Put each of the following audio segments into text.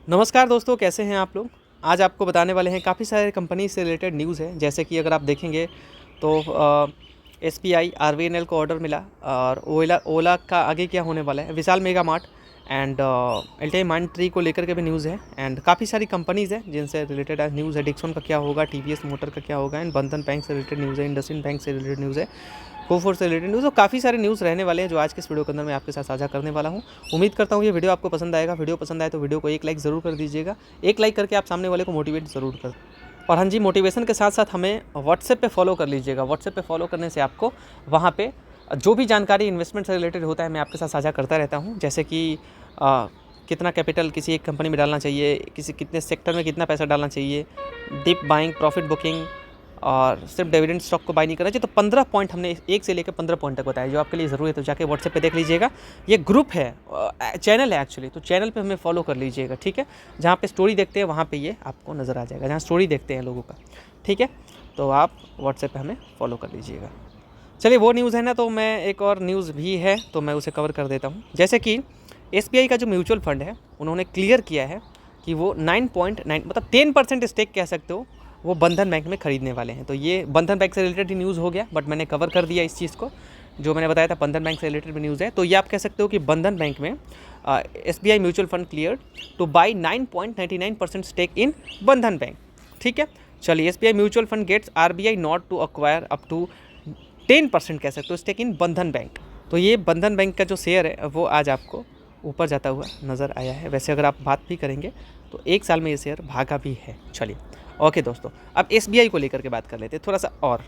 नमस्कार दोस्तों, कैसे हैं आप लोग। आज आपको बताने वाले हैं काफ़ी सारे कंपनी से रिलेटेड न्यूज़ है। जैसे कि अगर आप देखेंगे तो एसबीआई आरवीएनएल को ऑर्डर मिला और ओला ओला का आगे क्या होने वाला है, Vishal mega mart and LTI Mindtree को लेकर के भी न्यूज़ है। एंड काफ़ी सारी कंपनीज़ हैं जिनसे रिलेटेड आज न्यूज़ है। डिक्सन का क्या होगा, टीवीएस मोटर का क्या होगा, एंड बंधन बैंक से रिलेटेड न्यूज़ है, इंडसइंड बैंक से रिलेटेड न्यूज़ है, कोफोर से रिलेटेड न्यूज़ और काफ़ी सारे न्यूज़ रहने वाले हैं जो आज के इस वीडियो के अंदर मैं आपके साथ साझा करने वाला हूं। उम्मीद करता हूं ये वीडियो आपको पसंद आएगा। वीडियो पसंद आए तो वीडियो को एक लाइक ज़रूर कर दीजिएगा। एक लाइक करके आप सामने वाले को मोटिवेट ज़रूर कर। और हाँ जी, मोटिवेशन के साथ साथ हमें व्हाट्सएप पे फॉलो कर लीजिएगा। व्हाट्सएप पे फॉलो करने से आपको वहाँ पे जो भी जानकारी इन्वेस्टमेंट से रिलेटेड होता है मैं आपके साथ साझा करता रहता हूँ। जैसे कि कितना कैपिटल किसी एक कंपनी में डालना चाहिए, किसी कितने सेक्टर में कितना पैसा डालना चाहिए, डीप बाइंग, प्रॉफिट बुकिंग, और सिर्फ डिविडेंड स्टॉक को बाय नहीं करना चाहिए। तो 15 पॉइंट हमने 1 से लेकर 15 पॉइंट तक बताया जो आपके लिए ज़रूरी है। तो जाके व्हाट्सएप पे देख लीजिएगा। ये ग्रुप है, चैनल है एक्चुअली, तो चैनल पे हमें फॉलो कर लीजिएगा, ठीक है। जहाँ पे स्टोरी देखते हैं वहाँ पे ये आपको नज़र आ जाएगा, जहाँ स्टोरी देखते हैं लोगों का, ठीक है। तो आप व्हाट्सएप पे हमें फॉलो कर लीजिएगा। चलिए, वो न्यूज़ है ना, तो मैं एक और न्यूज़ भी है तो मैं उसे कवर कर देता हूँ। जैसे कि एसबीआई का जो म्यूचुअल फंड है उन्होंने क्लियर किया है कि वो 9.9 मतलब 10% स्टेक कह सकते हो वो बंधन बैंक में ख़रीदने वाले हैं। तो ये बंधन बैंक से रिलेटेड ही न्यूज़ हो गया, बट मैंने कवर कर दिया इस चीज़ को। जो मैंने बताया था बंधन बैंक से रिलेटेड भी न्यूज़ है। तो ये आप कह सकते हो कि बंधन बैंक में SBI mutual fund clear to buy 9.99% stake in Bandhan bank, ठीक है। चलिए, SBI mutual fund gets RBI nod to acquire up to 10% कह सकते हो स्टेक इन बंधन बैंक। तो ये बंधन बैंक का जो शेयर है वो आज आपको ऊपर जाता हुआ नज़र आया है। वैसे अगर आप बात भी करेंगे तो 1 साल में ये शेयर भागा भी है। चलिए, ओके दोस्तों, अब एसबीआई को लेकर के बात कर लेते हैं थोड़ा सा और।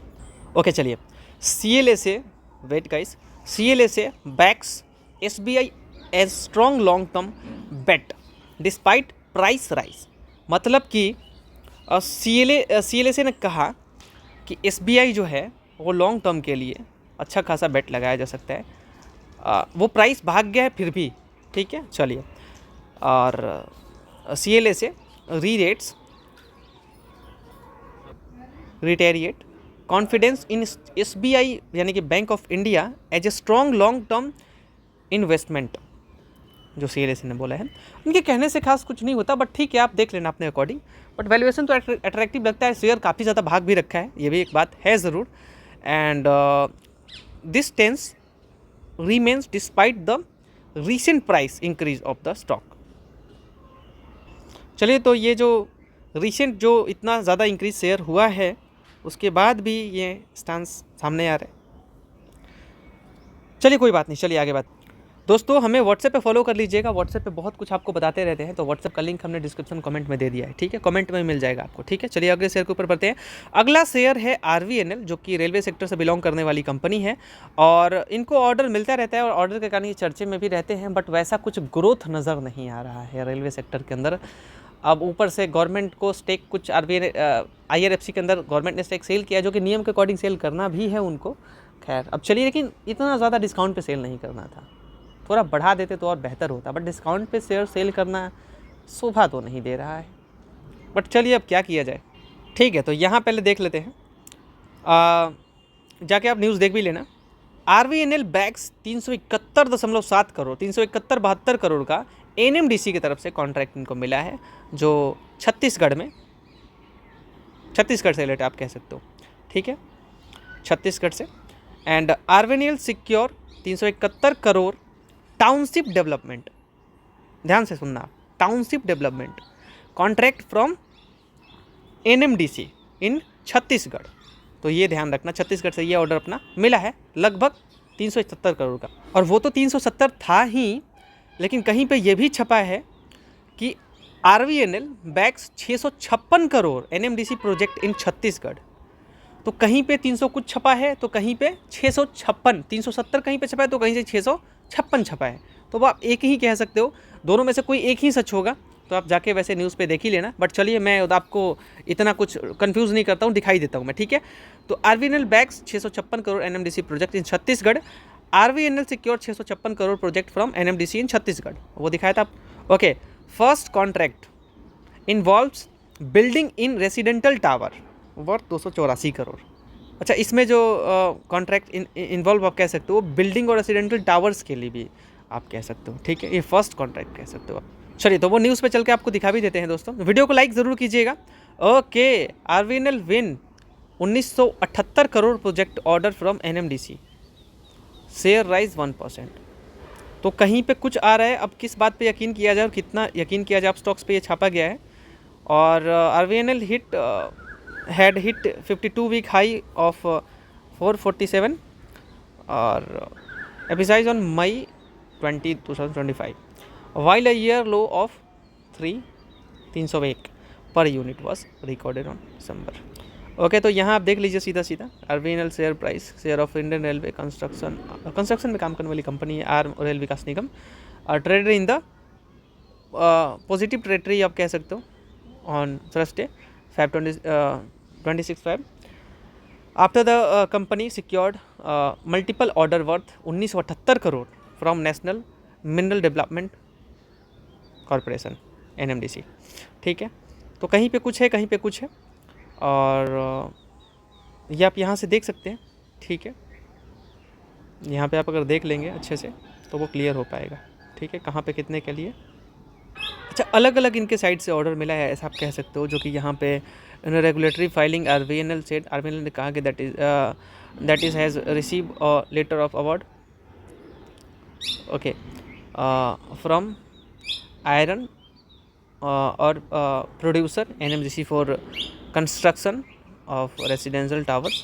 ओके चलिए, सीएलए से वेट गाइस, सीएलए से backs SBI as strong long term bet despite price rise. मतलब कि सीएलए से ने कहा कि एसबीआई जो है वो लॉन्ग टर्म के लिए अच्छा खासा बेट लगाया जा सकता है। वो प्राइस भाग गया है फिर भी, ठीक है। चलिए, और सीएलए से री-रेट्स रिटेरिएट कॉन्फिडेंस इन एसबीआई यानी कि bank of India as a strong long term investment, जो सीएलएसी ने बोला है। उनके कहने से खास कुछ नहीं होता, बट ठीक है, आप देख लेना अपने अकॉर्डिंग। बट वैल्यूएशन तो अट्रैक्टिव लगता है। शेयर काफ़ी ज़्यादा भाग भी रखा है, ये भी एक बात है ज़रूर। And this tense remains despite the recent price increase of the stock। चलिए, तो ये जो रिसेंट जो इतना ज़्यादा इंक्रीज शेयर हुआ है उसके बाद भी ये स्टांस सामने आ रहा है। चलिए, कोई बात नहीं, चलिए आगे बात। दोस्तों, हमें व्हाट्सएप पे फॉलो कर लीजिएगा। व्हाट्सएप पे बहुत कुछ आपको बताते रहते हैं। तो व्हाट्सएप का लिंक हमने डिस्क्रिप्शन कमेंट में दे दिया है, ठीक है। कमेंट में मिल जाएगा आपको, ठीक है। चलिए अगले शेयर के ऊपर बढ़ते हैं। अगला शेयर है आरवीएनएल, जो कि रेलवे सेक्टर से बिलोंग करने वाली कंपनी है और इनको ऑर्डर मिलता रहता है और ऑर्डर के कारण ये चर्चे में भी रहते हैं। बट वैसा कुछ ग्रोथ नज़र नहीं आ रहा है रेलवे सेक्टर के अंदर। अब ऊपर से गवर्नमेंट को स्टेक कुछ आईआरएफसी के अंदर गवर्नमेंट ने स्टेक सेल किया, जो कि नियम के अकॉर्डिंग सेल करना भी है उनको। खैर, अब चलिए, लेकिन इतना ज़्यादा डिस्काउंट पे सेल नहीं करना था, थोड़ा बढ़ा देते तो और बेहतर होता। बट डिस्काउंट पे शेयर सेल करना शोभा तो नहीं दे रहा है। बट चलिए, अब क्या किया जाए, ठीक है। तो यहाँ पहले देख लेते हैं, जाके आप न्यूज़ देख भी लेना। आरवीएनएल बैक्स 371.7 करोड़ 371-72 करोड़ का एनएमडीसी की तरफ से कॉन्ट्रैक्ट इनको मिला है, जो छत्तीसगढ़ से रिलेटेड आप कह सकते हो, ठीक है, छत्तीसगढ़ से। And RVNL secure 371 crore township development, ध्यान से सुनना, township development contract from NMDC in Chhattisgarh. तो ये ध्यान रखना, छत्तीसगढ़ से ये ऑर्डर अपना मिला है लगभग 370 करोड़ का। और वो तो 370 था ही, लेकिन कहीं पे ये भी छपा है कि RVNL bags 656 crore NMDC project in Chhattisgarh. तो कहीं पे 300 कुछ छपा है, तो कहीं पे 656, 370 कहीं पे छपा है, तो कहीं से 656 छपा है। तो वो आप एक ही कह सकते हो, दोनों में से कोई एक ही सच होगा। तो आप जाके वैसे न्यूज़ पे देख ही लेना। बट चलिए, मैं आपको इतना कुछ कंफ्यूज नहीं करता हूँ, दिखाई देता हूँ मैं, ठीक है। तो RVNL bags 656 crore NMDC project in Chhattisgarh. RVNL secure 656 crore project from NMDC in Chhattisgarh, वो दिखाया था। Okay, first contract involves building in residential tower worth 284 crore. अच्छा, इसमें जो कॉन्ट्रैक्ट इन्वॉल्व आप कह सकते हो बिल्डिंग और रेसिडेंटल टावर्स के लिए भी आप कह सकते हो, ठीक है। ये फर्स्ट कॉन्ट्रैक्ट कह सकते हो आप, चलिए तो वो न्यूज़ पे चल के आपको दिखा भी देते हैं दोस्तों। वीडियो को लाइक ज़रूर कीजिएगा। Okay, RVNL win 1978 crore project order from NMDC, share rise 1%। तो कहीं पे कुछ आ रहा है, अब किस बात पे यकीन किया जाए और कितना यकीन किया जाए, आप स्टॉक्स पे ये छापा गया है। और RVNL had hit 52 week high of 447 और एपिसाइज on May 20, 2025 while a year low of 301 per unit was recorded on December. Okay, तो यहाँ आप देख लीजिए सीधा सीधा RVNL share price, share of Indian railway construction में काम करने वाली कंपनी है आर Rail Vikas Nigam, traded in the positive territory आप कह सकते हो on Thursday Feb 26 Feb after the company secured multiple order worth 1978 crore from national mineral development corporation NMDC. ठीक है, तो कहीं पे कुछ है, कहीं पे कुछ है, और ये आप यहाँ से देख सकते हैं। ठीक है, यहाँ पे आप अगर देख लेंगे अच्छे से तो वो क्लियर हो पाएगा। ठीक है, कहाँ पे कितने के लिए। अच्छा, अलग अलग इनके साइड से ऑर्डर मिला है ऐसा आप कह सकते हो, जो कि यहाँ पे regulatory filing RVNL said, RVNL ने कहा कि that is has receive a letter of award okay from iron ore producer NMDC for construction of residential towers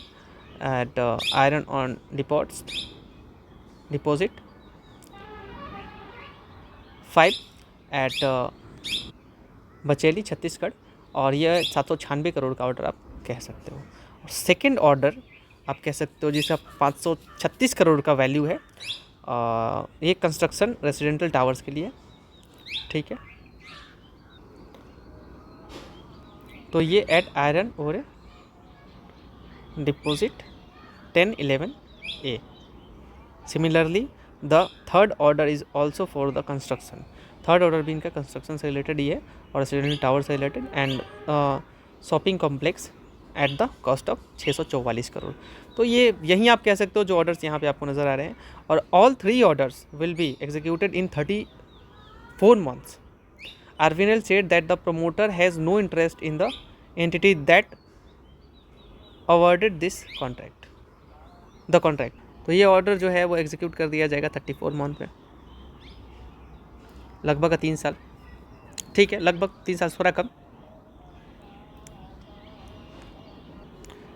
at iron ore deposit 5 at Bacheli Chhattisgarh, और यह 796 करोड़ का ऑर्डर आप कह सकते हो। और सेकेंड ऑर्डर आप कह सकते हो जिसका 536 करोड़ का वैल्यू है, ये कंस्ट्रक्शन रेसिडेंशियल टावर्स के लिए। ठीक है, तो ये एट आयरन और deposit 1011A। Similarly the third order is also for the construction, third order भी इनका कंस्ट्रक्शन से रिलेटेड ही है और रेसिडेंशियल टावर से related, and shopping complex at the cost of 644 crore. तो ये यहीं आप कह सकते हो जो ऑर्डर्स यहाँ पे आपको नज़र आ रहे हैं, और all 3 orders will be executed in 34 months. Arvinel said that the promoter has no interest in the entity that awarded this contract. The contract. तो ये ऑर्डर जो है वो एग्जीक्यूट कर दिया जाएगा 34 मंथ में, लगभग 3 साल। ठीक है, लगभग 3 साल, थोड़ा कम।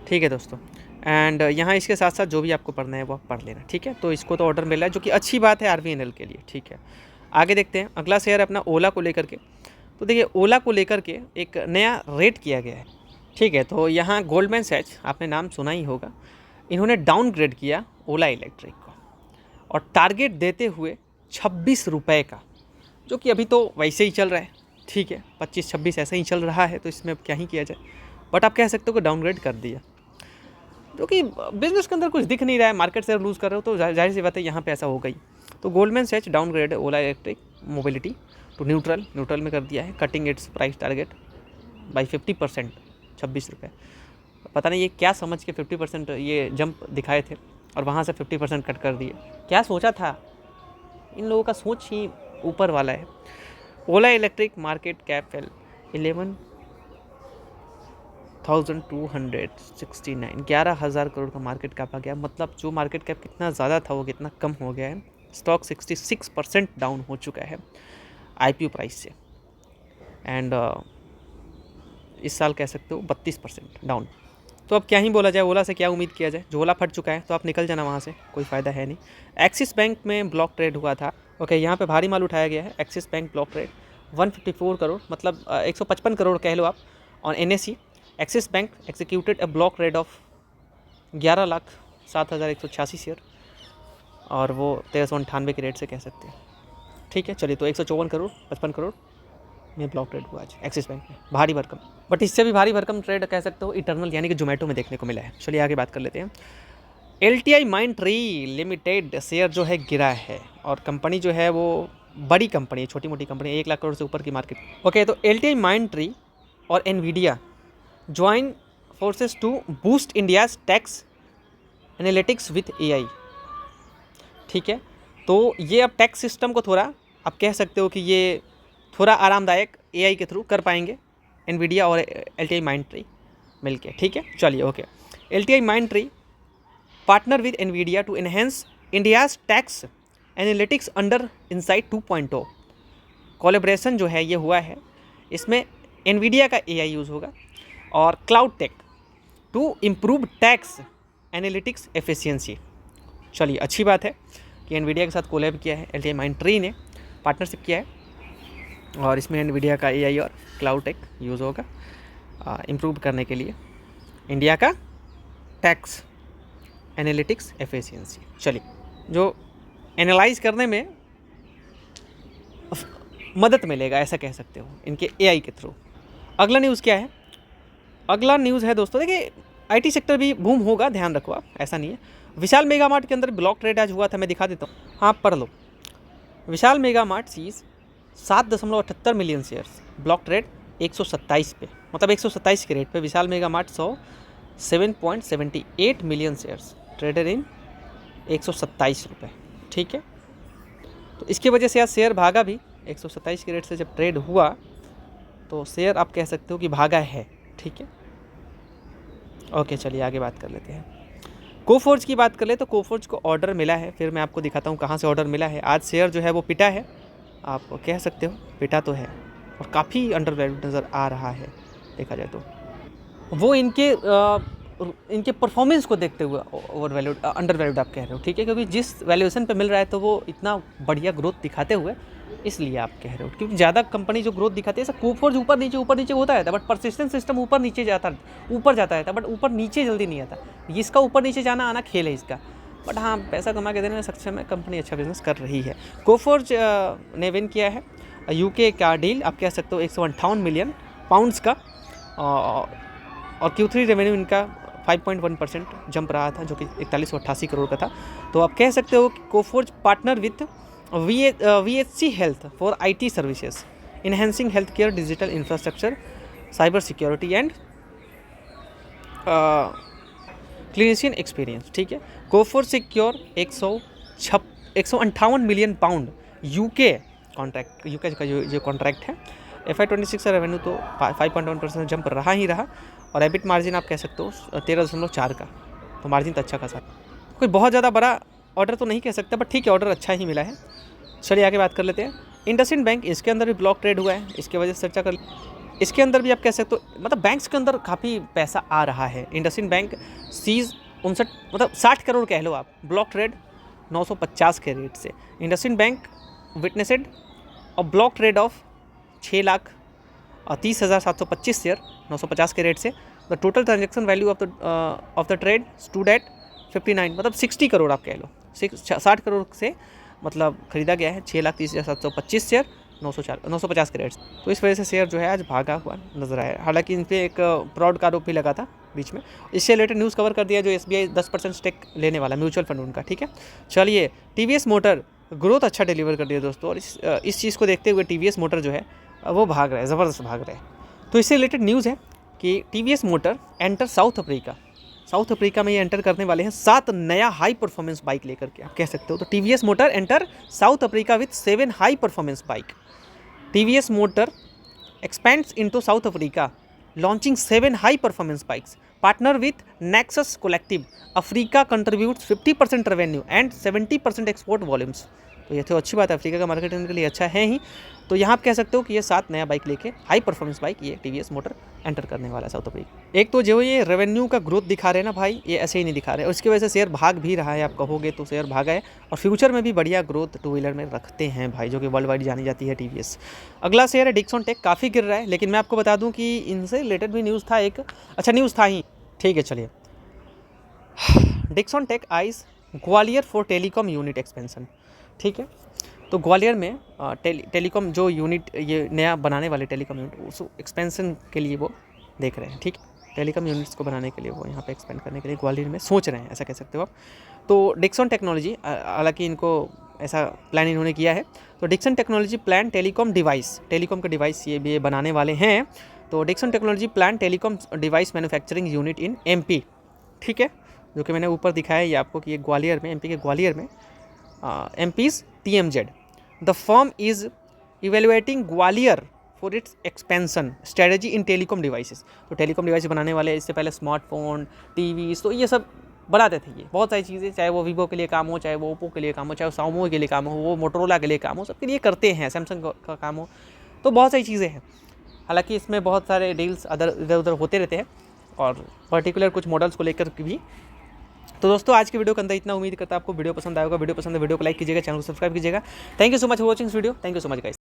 ठीक है दोस्तों, एंड यहाँ इसके साथ साथ जो भी आपको पढ़ना है वो आप पढ़ लेना। ठीक है, तो इसको तो ऑर्डर मिला है, जो कि अच्छी बात है आरवीएनएल के लिए। ठीक है, आगे देखते हैं अगला शेयर अपना ओला को लेकर के। तो देखिए, ओला को लेकर के एक नया रेट किया गया है। ठीक है, तो यहाँ गोल्डमैन सैच, आपने नाम सुना ही होगा, इन्होंने डाउनग्रेड किया ओला इलेक्ट्रिक को, और टारगेट देते हुए 26 रुपये का, जो कि अभी तो वैसे ही चल रहा है। ठीक है, 25-26 ऐसे ही चल रहा है, तो इसमें अब क्या ही किया जाए, बट आप कह सकते हो कि डाउनग्रेड कर दिया, जो कि बिजनेस के अंदर कुछ दिख नहीं रहा है, मार्केट से लूज़ कर रहे हो, तो जाहिर सी बात है यहाँ पे ऐसा हो गई। तो Goldman Sachs downgrade Ola electric mobility to neutral में कर दिया है, cutting its price target by 50%, 26 रुपये। पता नहीं ये क्या समझ के 50% ये जंप दिखाए थे और वहाँ से 50% कट कर दिए, क्या सोचा था, इन लोगों का सोच ही ऊपर वाला है। Ola electric market cap fell 11,269 crore का मार्केट कैप आ गया। मतलब जो मार्केट कैप कितना ज़्यादा था वो कितना कम हो गया है। स्टॉक 66% डाउन हो चुका है आईपीओ प्राइस से, एंड इस साल कह सकते हो 32% डाउन। तो अब क्या ही बोला जाए, ओला से क्या उम्मीद किया जाए, जो ओला फट चुका है तो आप निकल जाना वहाँ से, कोई फ़ायदा है नहीं। एक्सिस बैंक में ब्लॉक ट्रेड हुआ था। ओके, यहाँ पे भारी माल उठाया गया है। Axis bank block trade 154 crore, मतलब 155 करोड़ कह लो आप, on NSE. Axis bank executed a block trade off 11,07,186 share, और वो 1398 के रेट से कह सकते हैं। ठीक है, चलिए, तो 154 करोड़ 55 करोड़ में ब्लॉक ट्रेड हुआ आज एक्सिस बैंक में, भारी भरकम। बट इससे भी भारी भरकम ट्रेड कह सकते हो इटर्नल यानी कि जोमेटो में देखने को मिला है। चलिए आगे बात कर लेते हैं। LTI माइंडट्री लिमिटेड शेयर जो है गिरा है, और कंपनी जो है वो बड़ी कंपनी है, छोटी मोटी कंपनी, 1 लाख करोड़ से ऊपर की मार्केट। ओके, तो LTI माइंडट्री और Nvidia join forces to boost India's tax analytics with AI। ठीक है, तो ये अब टैक्स सिस्टम को थोड़ा आप कह सकते हो कि ये थोड़ा आरामदायक AI के थ्रू कर पाएंगे NVIDIA और LTI Mindtree मिलके, ठीक है। चलिए okay, LTI Mindtree partner with NVIDIA to enhance India's tax analytics under insight 2.0। Collaboration जो है ये हुआ है, इसमें NVIDIA का AI यूज़ होगा और cloud tech to improve tax analytics efficiency. चलिए अच्छी बात है कि NVIDIA के साथ कोलैब किया है, LTI Mindtree ने पार्टनरशिप किया है और इसमें NVIDIA का AI और क्लाउड टेक यूज़ होगा इम्प्रूव करने के लिए इंडिया का टैक्स एनालिटिक्स एफिशिएंसी। चलिए, जो एनालाइज करने में मदद मिलेगा ऐसा कह सकते हो इनके AI के थ्रू। अगला न्यूज़ क्या है? अगला न्यूज़ है दोस्तों, देखिए IT सेक्टर भी बूम होगा, ध्यान रखो आप, ऐसा नहीं है। विशाल मेगा मार्ट के अंदर ब्लॉक ट्रेड आज हुआ था, मैं दिखा देता हूँ, हाँ पढ़ लो। Vishal mega mart sees 7.78 million shares, block trade 127 पे, मतलब 127 के रेट पे Vishal mega mart 7.78 million shares traded in 127 रुपये, ठीक है। तो इसकी वजह से आज शेयर भागा भी, 127 के रेट से जब ट्रेड हुआ तो शेयर आप कह सकते हो कि भागा है, ठीक है। ओके चलिए आगे बात कर लेते हैं। कोफोर्ज की बात कर ले तो कोफोर्ज को ऑर्डर मिला है, फिर मैं आपको दिखाता हूँ कहाँ से ऑर्डर मिला है। आज शेयर जो है वो पिटा है, आप कह सकते हो पिटा तो है और काफ़ी अंडर वैल्यूड नज़र आ रहा है देखा जाए तो। वो इनके परफॉर्मेंस को देखते हुए ओवर वैल्यूड अंडर वैल्यूड आप कह रहे हो, ठीक है, क्योंकि जिस वैल्यूएशन पे मिल रहा है तो वो इतना बढ़िया ग्रोथ दिखाते हुए इसलिए आप कह रहे हो, क्योंकि ज़्यादा कंपनी जो ग्रोथ दिखाती है, कोफोर्ज ऊपर नीचे होता रहता है, बट परसिस्टेंट सिस्टम ऊपर जाता रहता है, बट ऊपर नीचे जल्दी नहीं आता। इसका ऊपर नीचे जाना आना खेल है इसका, बट हाँ पैसा कमा के देने में सक्षम है, कंपनी अच्छा बिजनेस कर रही है। कोफोर्ज ने विन किया है UK का डील, आप कह सकते हो 158 मिलियन पाउंड्स का, और Q3 रेवेन्यू इनका 5.1% जंप रहा था, जो कि 4188 करोड़ का था। तो आप कह सकते हो कि Coforge partner with VHC health for IT services, enhancing health care digital infrastructure, cyber security and clinician experience, ठीक है। Coforge secure 158 million pound UK contract, UK का जो कॉन्ट्रैक्ट है। FY26 का रेवेन्यू तो 5.1% जंप रहा ही रहा, और एबिट मार्जिन आप कह सकते हो 13.4 का, तो मार्जिन तो अच्छा खासा। कोई बहुत ज़्यादा बड़ा ऑर्डर तो नहीं कह सकते, बट ठीक है ऑर्डर अच्छा ही मिला है। चलिए आगे बात कर लेते हैं। इंडसइंड बैंक, इसके अंदर भी ब्लॉक ट्रेड हुआ है, इसके वजह से चर्चा कर, इसके अंदर भी आप कह सकते हो, मतलब बैंक्स के अंदर काफ़ी पैसा आ रहा है। इंडसइंड बैंक सीज 59, मतलब 60 करोड़ कह लो आप, ब्लॉक ट्रेड 950 के रेट से। इंडसइंड बैंक विटनेसेड और ब्लॉक ट्रेड ऑफ 6,30,725 शेयर 950 के रेट से। The total transaction value of the trade stood at 59, मतलब 60 करोड़ आप कह लो, 60 करोड़ से मतलब खरीदा गया है 6,30,725 शेयर 950 के रेट। तो इस वजह से शेयर जो है आज भागा हुआ नजर आया। हालांकि इन पर एक फ्रॉड का आरोप भी लगा था बीच में, इससे रिलेटेड न्यूज़ कवर कर दिया, जो SBI 10% स्टेक लेने वाला म्यूचुअल फंड उनका, ठीक है। चलिए TVS मोटर ग्रोथ अच्छा डिलीवर कर दिया दोस्तों, और इस चीज़ को देखते हुए TVS मोटर जो है वो भाग रहा है, ज़बरदस्त भाग रहा है। तो इससे रिलेटेड न्यूज़ है कि TVS motor enter south Africa में ये एंटर करने वाले हैं 7 नया हाई परफॉर्मेंस बाइक लेकर के, आप कह सकते हो। तो TVS motor enter south Africa with 7 high performance bike. TVS motor expends into south Africa launching 7 high performance bikes, partner with nexus collective, Africa contributes 50% revenue and 70% export volumes. तो ये तो अच्छी बात है, अफ्रीका का मार्केट इनके लिए अच्छा है ही। तो यहाँ आप कह सकते हो कि ये 7 नया बाइक लेके हाई परफॉर्मेंस बाइक ये TVS मोटर एंटर करने वाला है साउथ अफ्रीका। एक तो जो ये रेवेन्यू का ग्रोथ दिखा रहे हैं ना भाई, ये ऐसे ही नहीं दिखा रहे, और इसकी वजह से शेयर भाग भी रहा है, आप कहोगे तो शेयर भागा है, और फ्यूचर में भी बढ़िया ग्रोथ टू व्हीलर में रखते हैं भाई, जो कि वर्ल्ड वाइड जानी जाती है TVS। अगला शेयर है डिक्सन टेक, काफ़ी गिर रहा है, लेकिन मैं आपको बता दूँ कि इनसे रिलेटेड भी न्यूज़ था, एक अच्छा न्यूज़ था ही, ठीक है। चलिए, Dixon tech eyes Gwalior for telecom unit expansion, ठीक है। तो ग्वालियर में टेलीकॉम जो यूनिट ये नया बनाने वाले टेलीकॉम यूनिट, उस एक्सपेंशन के लिए वो देख रहे हैं, ठीक। टेलीकॉम यूनिट्स को बनाने के लिए वो यहाँ पे एक्सपेंड करने के लिए ग्वालियर में सोच रहे हैं, ऐसा कह सकते हो आप। तो डिक्सन टेक्नोलॉजी, हालांकि इनको ऐसा प्लान इन्होंने किया है, तो Dixon technology plan telecom device, telecom का डिवाइस ये बनाने वाले हैं। तो Dixon technology plan telecom device manufacturing unit in MP, ठीक है, जो कि मैंने ऊपर दिखाया ये आपको कि ये ग्वालियर में, MP के ग्वालियर में, MP's TMZ। The firm is evaluating Gwalior for its expansion strategy in telecom devices. तो टेलीकॉम डिवाइस बनाने वाले इससे पहले स्मार्टफोन, टीवी, तो ये सब बनाते थे। ये बहुत सारी चीज़ें, चाहे वो वीवो के लिए काम हो, चाहे वो ओप्पो के लिए काम हो, चाहे वो शाओमी के लिए काम हो, वो मोटरोला के लिए काम हो, सबके लिए करते हैं, सैमसंग का काम हो, तो बहुत सारी चीज़ें हैं। हालांकि इसमें बहुत सारे डील्स इधर उधर होते रहते हैं और पर्टिकुलर कुछ मॉडल्स को लेकर भी। तो दोस्तों आज की वीडियो के अंदर इतना, उम्मीद करता है आपको वीडियो पसंद आएगा। वीडियो पसंद है वीडियो को लाइक कीजिएगा, चैनल को सब्सक्राइब कीजिएगा। Thank you so much for watching video. Thank you so much guys.